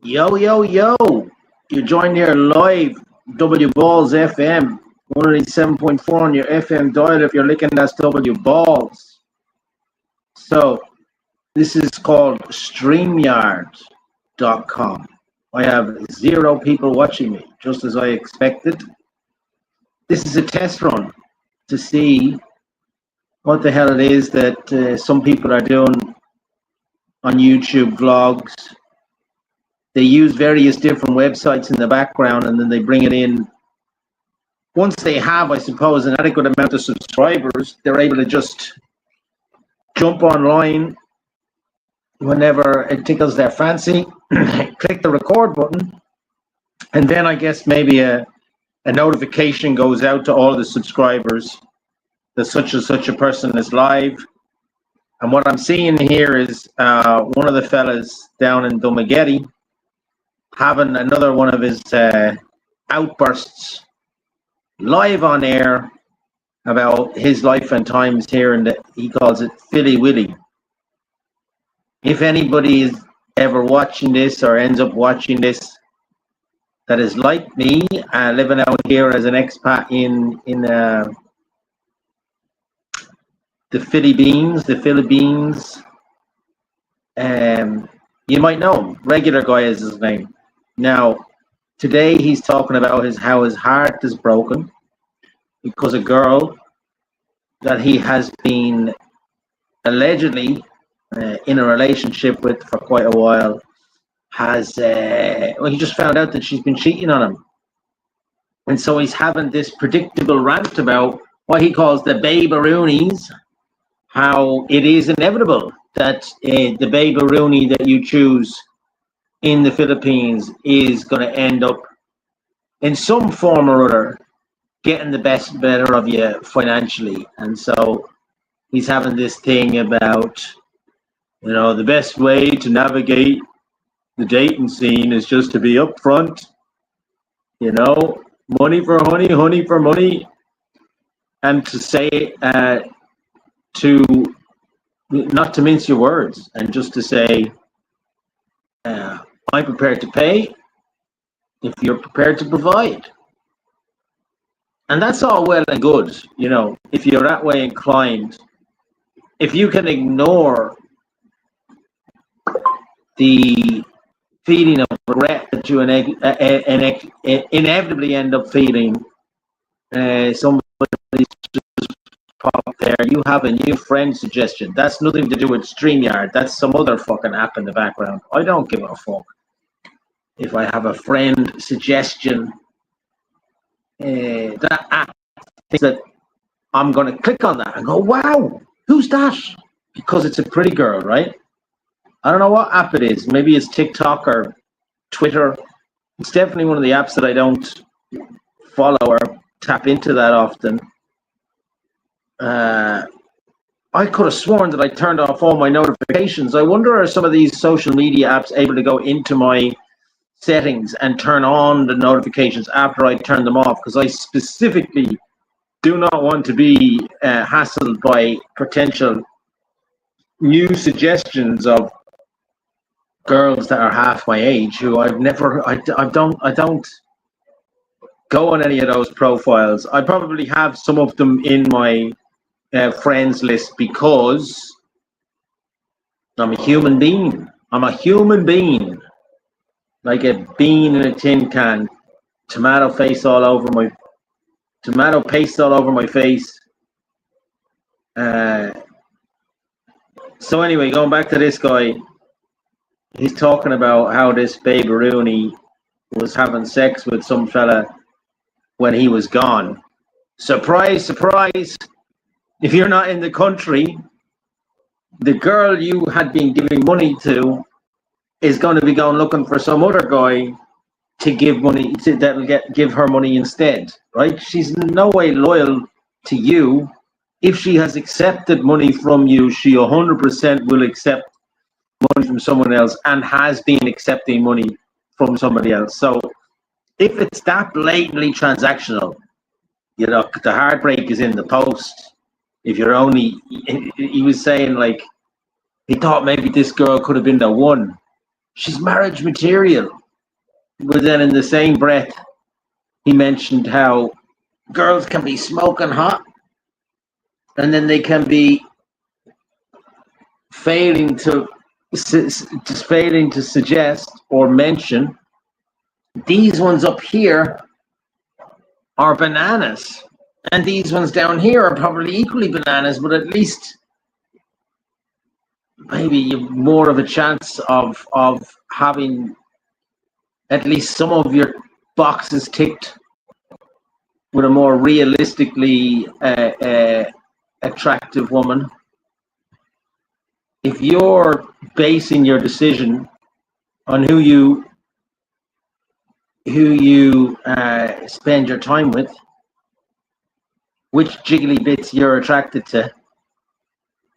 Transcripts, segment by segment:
Yo, yo, yo. You joined here live, W Balls FM, 187.4 on your FM dial. If you're looking, that's W Balls. So, this is called StreamYard.com. I have 0 people watching me, just as I expected. This is a test run to see what the hell it is that some people are doing on YouTube vlogs. They use various different websites in the background and then they bring it in. Once they have, I suppose, an adequate amount of subscribers, they're able to just jump online whenever it tickles their fancy, click the record button, and then I guess maybe a notification goes out to all the subscribers that such and such a person is live. And what I'm seeing here is one of the fellas down in Dumageddon having another one of his outbursts live on air about his life and times here, and he calls it Philly Willy. If anybody is ever watching this or ends up watching this that is like me, living out here as an expat in the Philippines, you might know him. Regular Guy is his name. Now, today he's talking about how his heart is broken because a girl that he has been allegedly in a relationship with for quite a while has, he just found out that she's been cheating on him. And so he's having this predictable rant about what he calls the babe-a-roonies, how it is inevitable that the babe-a-rooney that you choose in the Philippines is going to end up in some form or other getting the better of you financially. And so he's having this thing about, the best way to navigate the dating scene is just to be upfront, money for honey, honey for money, and to say to not to mince your words and just to say, I'm prepared to pay if you're prepared to provide. And that's all well and good, if you're that way inclined. If you can ignore the feeling of regret that you inevitably end up feeling, somebody's just pop there, you have a new friend suggestion. That's nothing to do with StreamYard. That's some other fucking app in the background. I don't give a fuck if I have a friend suggestion. That app thinks that I'm going to click on that and go, wow, who's that? Because it's a pretty girl, right? I don't know what app it is. Maybe it's TikTok or Twitter. It's definitely one of the apps that I don't follow or tap into that often. I could have sworn that I turned off all my notifications. I wonder, are some of these social media apps able to go into my settings and turn on the notifications after I turn them off? Because I specifically do not want to be hassled by potential new suggestions of girls that are half my age who I don't go on any of those profiles. I probably have some of them in my friends list because I'm a human being. I'm a human being, like a bean in a tin can, tomato paste all over my face. So anyway, going back to this guy, he's talking about how this babe-a-rooney was having sex with some fella when he was gone. Surprise, surprise. If you're not in the country, the girl you had been giving money to is going to be going looking for some other guy to give money to, that'll give her money instead, right? She's in no way loyal to you. If she has accepted money from you, she 100% will accept money from someone else and has been accepting money from somebody else. So if it's that blatantly transactional, the heartbreak is in the post. If you're he was saying, like, he thought maybe this girl could have been the one. she's marriage material. But then in the same breath, he mentioned how girls can be smoking hot, and then they can be failing to suggest or mention these ones up here are bananas, and these ones down here are probably equally bananas, but at least maybe you've more of a chance of having at least some of your boxes ticked with a more realistically attractive woman. If you're basing your decision on who you spend your time with, which jiggly bits you're attracted to,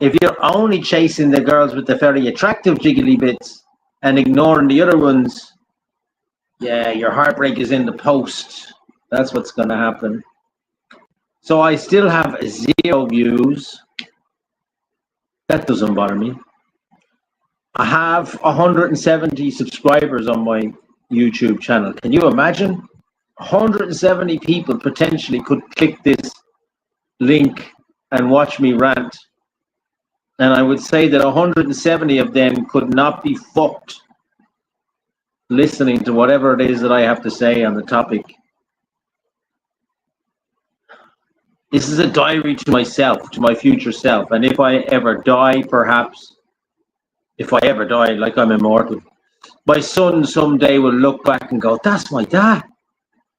if you're only chasing the girls with the very attractive jiggly bits and ignoring the other ones, yeah, your heartbreak is in the post. That's what's going to happen. So I still have 0 views. That doesn't bother me. I have 170 subscribers on my YouTube channel. Can you imagine? 170 people potentially could click this link and watch me rant. And I would say that 170 of them could not be fucked listening to whatever it is that I have to say on the topic. This is a diary to myself, to my future self. And if I ever die, perhaps, if I ever die, like I'm immortal, my son someday will look back and go, that's my dad.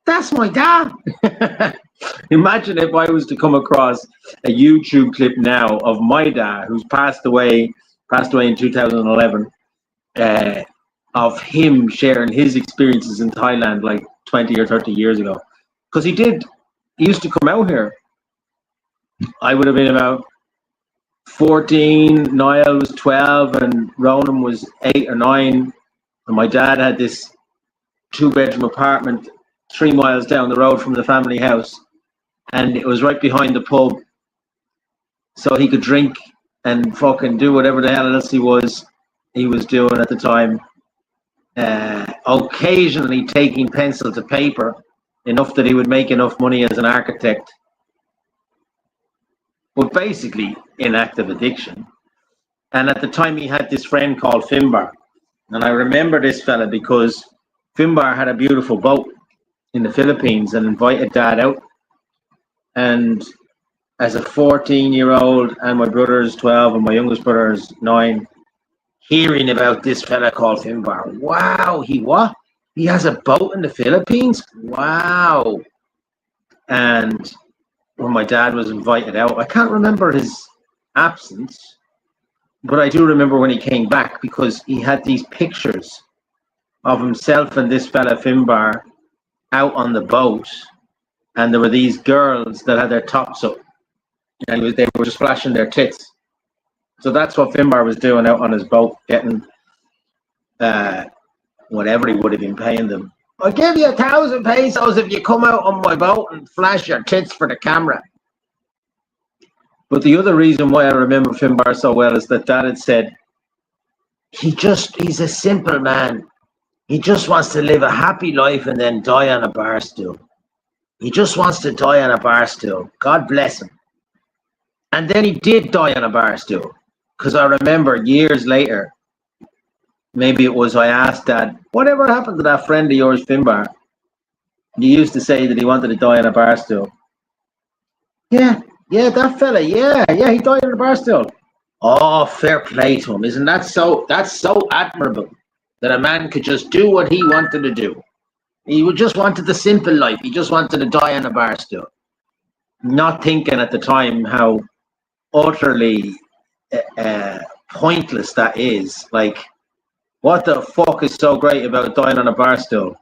That's my dad. Imagine if I was to come across a YouTube clip now of my dad, who's passed away in 2011, of him sharing his experiences in Thailand like 20 or 30 years ago. Because he used to come out here. I would have been about 14, Niall was 12, and Ronan was 8 or 9. And my dad had this 2-bedroom apartment 3 miles down the road from the family house. And it was right behind the pub. So he could drink and fucking do whatever the hell else he was doing at the time. Occasionally taking pencil to paper, enough that he would make enough money as an architect. But basically in active addiction. And at the time he had this friend called Finbar. And I remember this fella because Finbar had a beautiful boat in the Philippines and invited Dad out. And as a 14-year-old, and my brother is 12 and my youngest brother is 9, hearing about this fella called Finbar. Wow, he has a boat in the Philippines? Wow. And when my dad was invited out, I can't remember his absence, but I do remember when he came back, because he had these pictures of himself and this fella Finbar out on the boat, and there were these girls that had their tops up, and they were just flashing their tits. So that's what Finbar was doing out on his boat, getting whatever he would have been paying them. I'll give you 1,000 pesos if you come out on my boat and flash your tits for the camera. But the other reason why I remember Finbar so well is that Dad had said, he's a simple man. He just wants to live a happy life and then die on a bar stool. He just wants to die on a bar stool. God bless him. And then he did die on a bar stool. Because I remember years later, maybe it was, I asked Dad, whatever happened to that friend of yours, Finbar? You used to say that he wanted to die on a bar stool. Yeah, that fella, yeah, he died on a bar stool. Oh, fair play to him. Isn't that so? That's so admirable that a man could just do what he wanted to do. He just wanted the simple life. He just wanted to die on a bar stool. Not thinking at the time how utterly pointless that is. Like, what the fuck is so great about dying on a bar stool?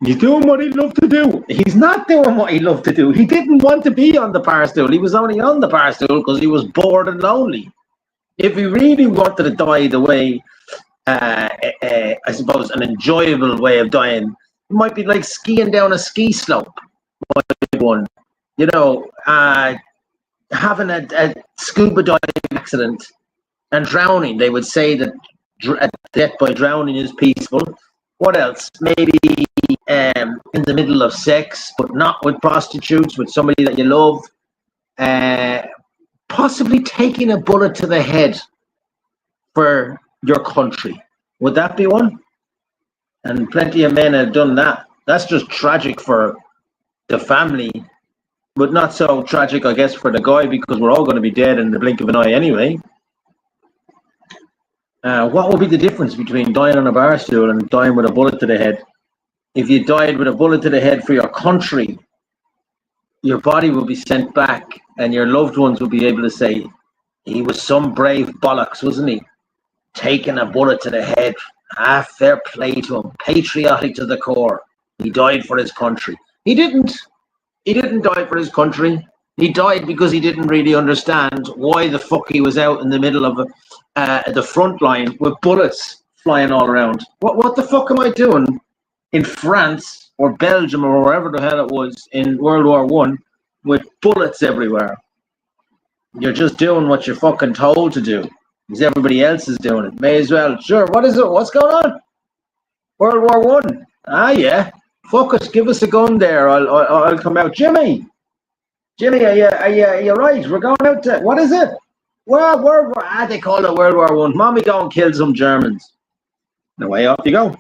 He's doing what he loved to do. He's not doing what he loved to do. He didn't want to be on the bar stool. He was only on the bar stool because he was bored and lonely. If he really wanted to die the way, I suppose, an enjoyable way of dying, it might be like skiing down a ski slope. One, having a scuba diving accident and drowning. They would say that death by drowning is peaceful. What else? Maybe in the middle of sex, but not with prostitutes, with somebody that you love. Possibly taking a bullet to the head for your country. Would that be one? And plenty of men have done that. That's just tragic for the family, but not so tragic, I guess, for the guy, because we're all going to be dead in the blink of an eye anyway. What would be the difference between dying on a bar stool and dying with a bullet to the head? If you died with a bullet to the head for your country, your body will be sent back and your loved ones will be able to say, he was some brave bollocks, wasn't he? Taking a bullet to the head. Fair play to him. Patriotic to the core. He died for his country. He didn't. He didn't die for his country. He died because he didn't really understand why the fuck he was out in the middle of the front line with bullets flying all around. What the fuck am I doing in France or Belgium or wherever the hell it was in World War One with bullets everywhere? You're just doing what you're fucking told to do because everybody else is doing it. May as well. Sure. What is it? What's going on? World War One. Yeah. Fuck us. Give us a gun there. I'll come out. Jimmy, are you right? We're going out to, what is it? Well, they call it World War One. Mommy, go and kill some Germans. And away off you go.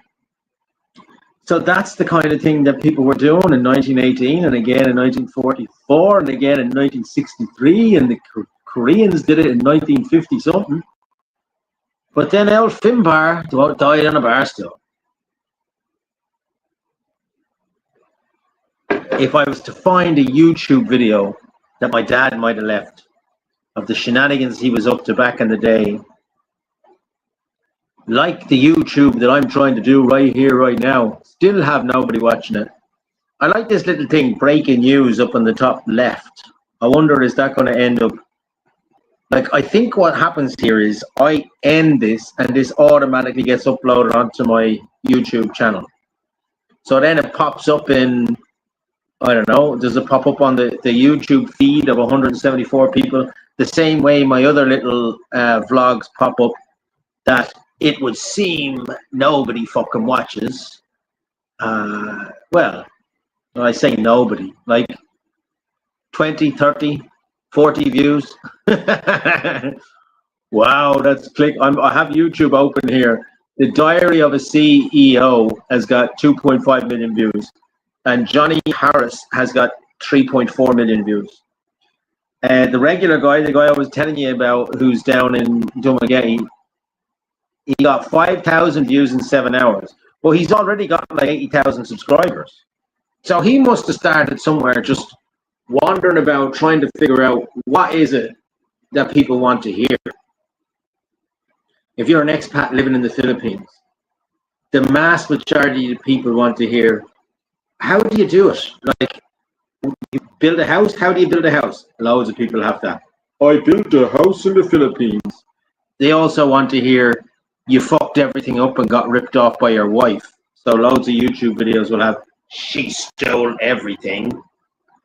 So that's the kind of thing that people were doing in 1918 and again in 1944 and again in 1963, and the Koreans did it in 1950 something. But then El Finbar died on a bar stool. If I was to find a YouTube video that my dad might have left of the shenanigans he was up to back in the day, like the YouTube that I'm trying to do right here, right now, still have nobody watching it. I like this little thing, breaking news, up on the top left. I wonder, is that going to end up, like, I think what happens here is I end this and this automatically gets uploaded onto my YouTube channel. So then it pops up in, I don't know, does it pop up on the YouTube feed of 174 people the same way my other little vlogs pop up that it would seem nobody fucking watches? Well, I say nobody, like 20, 30, 40 views. Wow, that's click. I have YouTube open here. The Diary of a CEO has got 2.5 million views. And Johnny Harris has got 3.4 million views. The regular guy, the guy I was telling you about, who's down in Dumaguete, he got 5,000 views in 7 hours. Well, he's already got like 80,000 subscribers. So he must have started somewhere just wandering about trying to figure out what is it that people want to hear. If you're an expat living in the Philippines, the mass majority of people want to hear, how do you do it? Like, you build a house? How do you build a house? Loads of people have that. I built a house in the Philippines. They also want to hear, you fucked everything up and got ripped off by your wife. So loads of YouTube videos will have, she stole everything.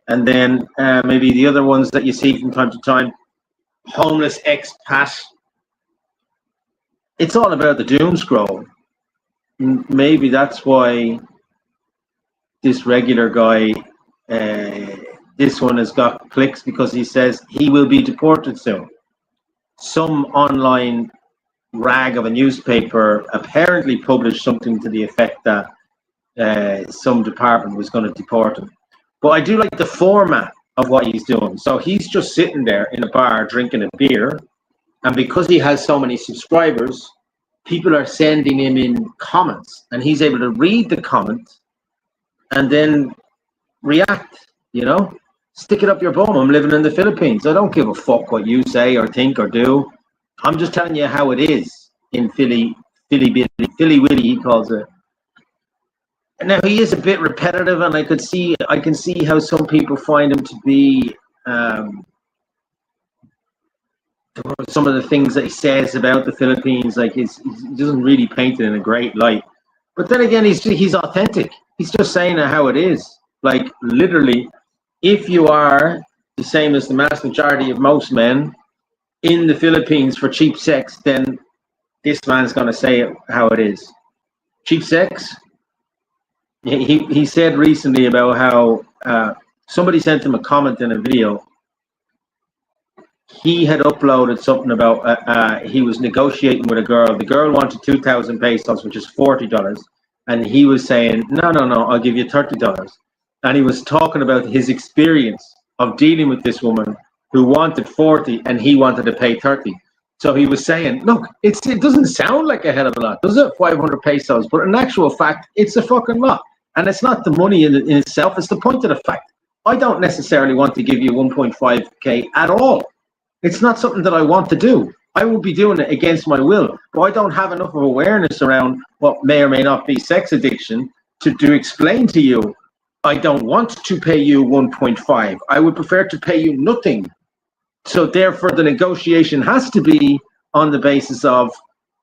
And then maybe the other ones that you see from time to time, homeless expat. It's all about the doom scroll. Maybe that's why this regular guy, this one has got clicks, because he says he will be deported soon. Some online rag of a newspaper apparently published something to the effect that some department was going to deport him. But I do like the format of what he's doing. So he's just sitting there in a bar drinking a beer, and because he has so many subscribers, people are sending him in comments, and he's able to read the comments and then react, you know? Stick it up your bum. I'm living in the Philippines. I don't give a fuck what you say or think or do. I'm just telling you how it is in Philly Willy, he calls it. And now he is a bit repetitive, and I can see how some people find him to be some of the things that he says about the Philippines, like he doesn't really paint it in a great light. But then again, he's authentic. He's just saying how it is. Like, literally, if you are the same as the mass majority of most men in the Philippines for cheap sex, then this man's going to say it how it is. Cheap sex. He said recently about how somebody sent him a comment in a video. He had uploaded something about he was negotiating with a girl. The girl wanted 2,000 pesos, which is $40. And he was saying, no, I'll give you $30. And he was talking about his experience of dealing with this woman who wanted 40 and he wanted to pay 30. So he was saying, look, it doesn't sound like a hell of a lot, does it? 500 pesos. But in actual fact, it's a fucking lot. And it's not the money in itself. It's the point of the fact. I don't necessarily want to give you 1.5K at all. It's not something that I want to do. I will be doing it against my will, but I don't have enough of awareness around what may or may not be sex addiction to explain to you, I don't want to pay you 1.5. I would prefer to pay you nothing. So therefore, the negotiation has to be on the basis of,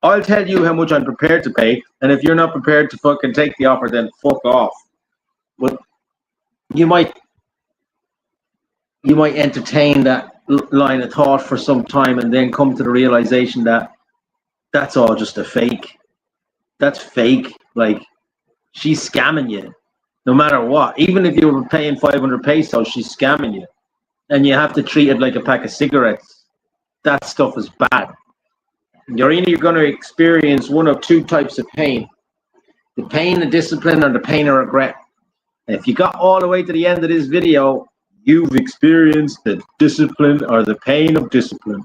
I'll tell you how much I'm prepared to pay, and if you're not prepared to fucking take the offer, then fuck off. But you might entertain that line of thought for some time and then come to the realization that that's all just a fake. That's fake. Like, she's scamming you no matter what. Even if you were paying 500 pesos, she's scamming you. And you have to treat it like a pack of cigarettes. That stuff is bad. You're either going to experience one of two types of pain. The pain of discipline or the pain of regret. And if you got all the way to the end of this video, you've experienced the discipline or the pain of discipline.